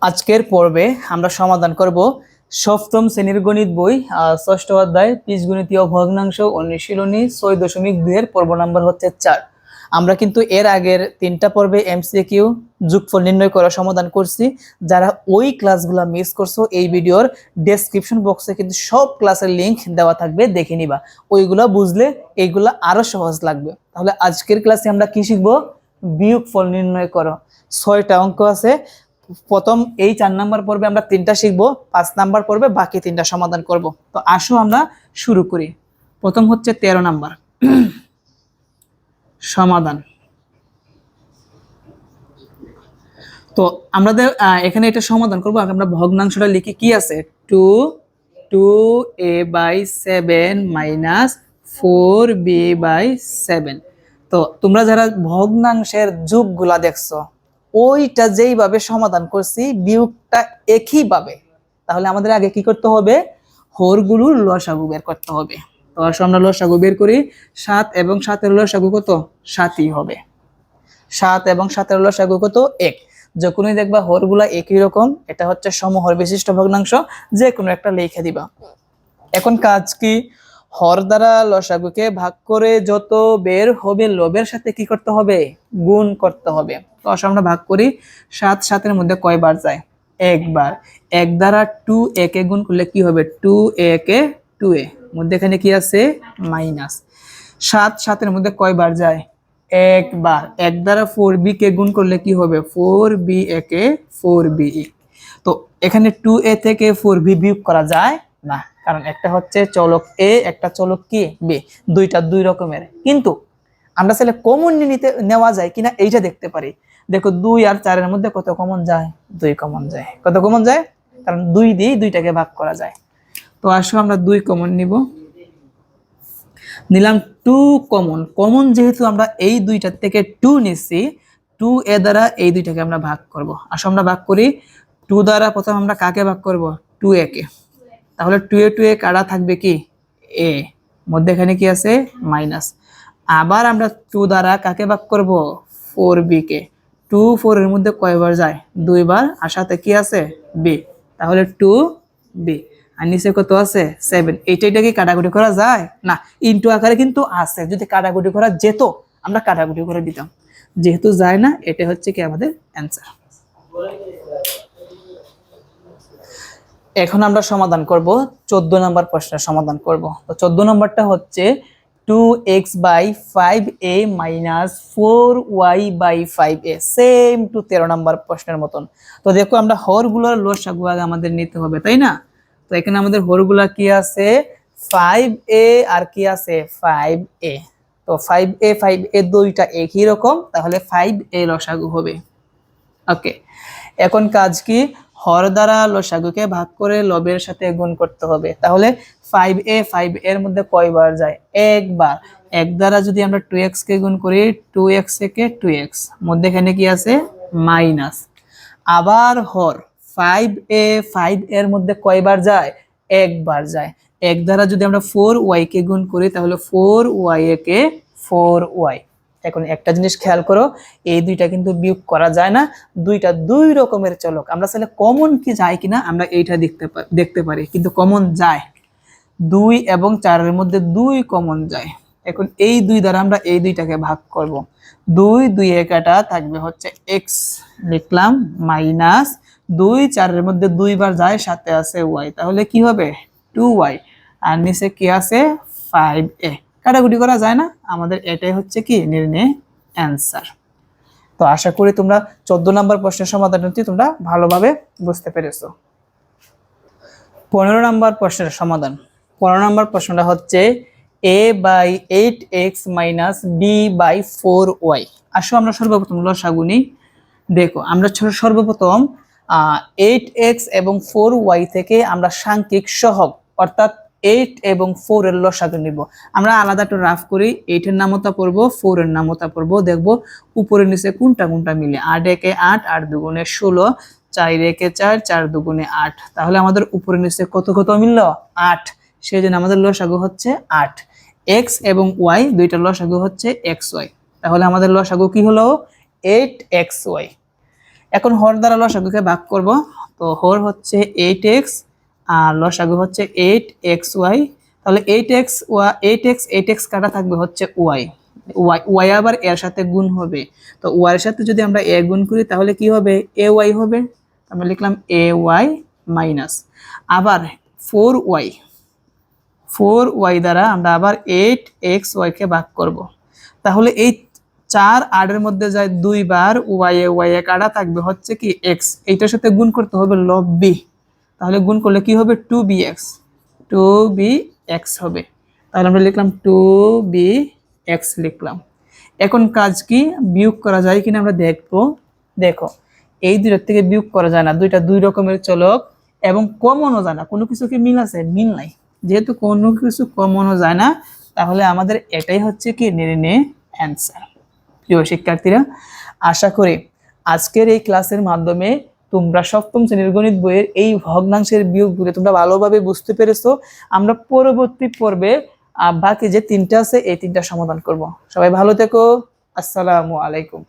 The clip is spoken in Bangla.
আজকের পর্বে আমরা সমাধান করব সপ্তম শ্রেণীর গণিত বই ষষ্ঠ অধ্যায় বীজগণিতীয় ভগ্নাংশ অনুশীলনী ৬.২ এর পর্ব নাম্বার হচ্ছে ৪। আমরা কিন্তু এর আগের ৩টা পর্বে এমসিকিউ যোগফল নির্ণয় করা সমাধান করছি। যারা ওই ক্লাসগুলো মিস করছো, এই ভিডিওর ডেসক্রিপশন বক্সে কিন্তু সব ক্লাসের লিংক দেওয়া থাকবে, দেখে নিবা। ওইগুলা বুঝলে এইগুলা আরো সহজ লাগবে। তাহলে আজকের ক্লাসে আমরা কি শিখবো? বিয়োগফল নির্ণয় করো। ৬টা অঙ্ক আছে। প্রথম এই ৪ নাম্বার পর্বে আমরা ৩টা শিখবো, ৫ নাম্বার পর্বে বাকি ৩টা সমাধান করব। তো আসো আমরা শুরু করি। প্রথম হচ্ছে ১৩ নাম্বার সমাধান। তো আমাদের এখানে এটা সমাধান করবো। আমরা ভগ্নাংশটা লিখি। কি আছে? 2a/7 - 4b/7। তো তোমরা যারা ভগ্নাংশের যোগগুলা দেখছো, ওইটা যেইভাবে সমাধান করছি বিয়োগটা একইভাবে। তাহলে আমাদের আগে কি করতে হবে? হরগুলোর লসাগু বের করতে হবে। তো আসো আমরা লসাগু বের করি। ৭ এবং ৭-এর লসাগু কত? ৭ই হবে। ৭ এবং ৭-এর লসাগু কত? ১। যখনই দেখবা হরগুলা একই রকম, এটা হচ্ছে সমহর বিশিষ্ট ভগ্নাংশ, যে কোনো একটা লিখে দিবা। এখন কাজ কি? হর দ্বারা লসাগুকে ভাগ করে যত বের হবে লবের সাথে কি করতে হবে? গুণ করতে হবে। তো আসলে আমরা ভাগ করি। ৭ ৭-এর মধ্যে কয়বার যায়? একবার। ১ দ্বারা 2a কে গুণ করলে কি হবে? 2a কে 2a, মধ্যে এখানে কি আছে? মাইনাস। ৭ ৭-এর মধ্যে কয়বার যায়? একবার। ১ দ্বারা 4b কে গুণ করলে কি হবে? 4ba কে 4be। তো এখানে 2a থেকে 4b বিয়োগ করা যায় না, কারণ একটা হচ্ছে চলক a, একটা চলক কি? b। দুইটা দুই রকমের। কিন্তু আমরা চাইলে কমন নেওয়া যায় কিনা এইটা দেখতে পারি। দেখো ২ আর ৪-এর মধ্যে কত কমন যায়? ২ কমন যায়। কত কমন যায়? কারণ ২ দিয়ে 2টাকে ভাগ করা যায়। তো আসো আমরা ২ কমন নিব। নিলাম 2 কমন। কমন যেহেতু আমরা এই 2টার থেকে 2 নিচ্ছি, 2a দ্বারা এই 2টাকে আমরা ভাগ করব। আসো আমরা ভাগ করি। 2 দ্বারা প্রথম আমরা কাকে ভাগ করব? 2a কে। তাহলে 2a কাটা থাকবে কি? a, মধ্যে এখানে কি আছে? মাইনাস। আবার আমরা 2 দ্বারা কাকে ভাগ করব? 4b কে। 2 4 এর মধ্যে কয়বার যায়? 2 বার। আর সাথে কি আছে? b। তাহলে 2b। আর নিচে কত আছে? 7। এইটা কি কাটাকুটি করা যায় না? ইনটু আকারে কিন্তু আছে। যদি কাটাকুটি করা যেত আমরা কাটাকুটি করে দিতাম, যেহেতু যায় না, এটা হচ্ছে কি আমাদের অ্যান্সার। এখন আমরা সমাধান করব 14 নম্বর প্রশ্নের সমাধান করব। তো 14 নম্বরটা হচ্ছে 2x/5a - 4y/5a, সেম টু 13 নম্বর প্রশ্নের মতন। তো দেখো আমরা হরগুলোর লসাগু আগে আমাদের নিতে হবে, তাই না? তো এখানে আমাদের হরগুলা কি আছে? 5a আর কি আছে? 5a। তো 5a 5a দুইটা একই রকম, তাহলে 5a লসাগু হবে। ওকে, এখন কাজ কি? হর দ্বারা লসাগুকে ভাগ করে লবের সাথে গুণ করতে হবে। তাহলে 5a 5 এর মধ্যে কয়বার যায়? একবার। ১ দ্বারা যদি আমরা 2x কে গুণ করি, 2x থেকে 2x, মধ্যে এখানে কি আছে? মাইনাস। আবার হর 5a 5 এর মধ্যে কয়বার যায়? একবার যায়। ১ দ্বারা যদি আমরা 4y কে গুণ করি, তাহলে 4y কে 4y। এখন একটা জিনিস খেয়াল করো, এই দুইটা কিন্তু বিয়োগ করা যায় না। দুইটা দুই রকমের চলক। আমরা চাইলে কমন কি যায় কিনা আমরা এইটা দেখতে পারি, কিন্তু কমন যায়। 2 এবং 4-এর মধ্যে 2 কমন যায়। এখন এই 2 দ্বারা আমরা এই দুইটাকে ভাগ করব। 2 2 এ কাটা থাকবে হচ্ছে x, লিখলাম মাইনাস 2 4-এর মধ্যে 2 বার যায়, সাথে আছে y, তাহলে কি হবে? 2y। আর নিচে কি আছে? 5a। কাটাকুটি করা যায় না, আমাদের এটাই হচ্ছে কি নির্ণয় অ্যান্সার। তো আশা করি তোমরা 14 নম্বর প্রশ্নের সমাধানটি তোমরা ভালোভাবে বুঝতে পেরেছো। 15 নম্বর প্রশ্নের সমাধান। 15 নম্বর প্রশ্নটা হচ্ছে a/8x - b/4y। আসো আমরা সর্বপ্রথম লসাগু নিই। দেখো আমরা সর্বপ্রথম 8x এবং 4y থেকে আমরা সাংখ্যিক সহগ অর্থাৎ 8 এবং 4 এর লসাগু নিব। আমরা আলাদা একটু রাফ করি। 8 এর নামতা পড়বো, 4 এর নামতা পড়বো, দেখবো উপরে নিচে কোনটা কোনটা মিলে। 8 একে 8, 8 দুগুণে 16, 4 একে 4, 4 দুগুণে 8। তাহলে আমাদের উপরে নিচে কত কত মিলল? 8। সেই জন্য আমাদের লসাগু হচ্ছে 8। x এবং y দুইটা লসাগু হচ্ছে xy। তাহলে আমাদের লসাগু কি হলো? 8xy। এখন হর দ্বারা লসাগুকে ভাগ করব। তো হর হচ্ছে 8x আর লসাগু হচ্ছে 8xy। তাহলে 8x কাটা থাকবে হচ্ছে y, y আবার এর সাথে গুণ হবে। তো y এর সাথে যদি আমরা a গুণ করি তাহলে কি হবে, ay হবে। আমরা লিখলাম ay মাইনাস আবার 4y দ্বারা আমরা আবার 8xy কে ভাগ করব। তাহলে এই 4 8 এর মধ্যে যায় 2 বার, y এ কাটা থাকবে হচ্ছে কি x, এইটার সাথে গুণ করতে হবে লব b। তাহলে গুণ করলে কি হবে 2bx হবে। তাহলে আমরা লিখলাম 2bx লিখলাম। এখন কাজ কি, বিয়োগ করা যায় কিনা আমরা দেখবো। দেখো এই দুইটার থেকে বিয়োগ করা যায় না, দুইটা দুই রকমের চলক এবং কমনও যায় না। কোনো কিছু কি মিল আছে, মিল নাই। যেহেতু কোনো কিছু কমনও যায় না তাহলে আমাদের এটাই হচ্ছে কি নির্ণয় অ্যান্সার। প্রিয় শিক্ষার্থীরা, আশা করি আজকের এই ক্লাসের মাধ্যমে তোমরা সপ্তম শ্রেণীর গণিত বইয়ের এই ভগ্নাংশের বিয়োগগুলো তোমরা ভালোভাবে বুঝতে পেরেছো। আমরা পরবর্তী পর্বে বাকি যে 3টা আছে এই 3টা সমাধান করব। সবাই ভালো থেকো। আসসালামু আলাইকুম।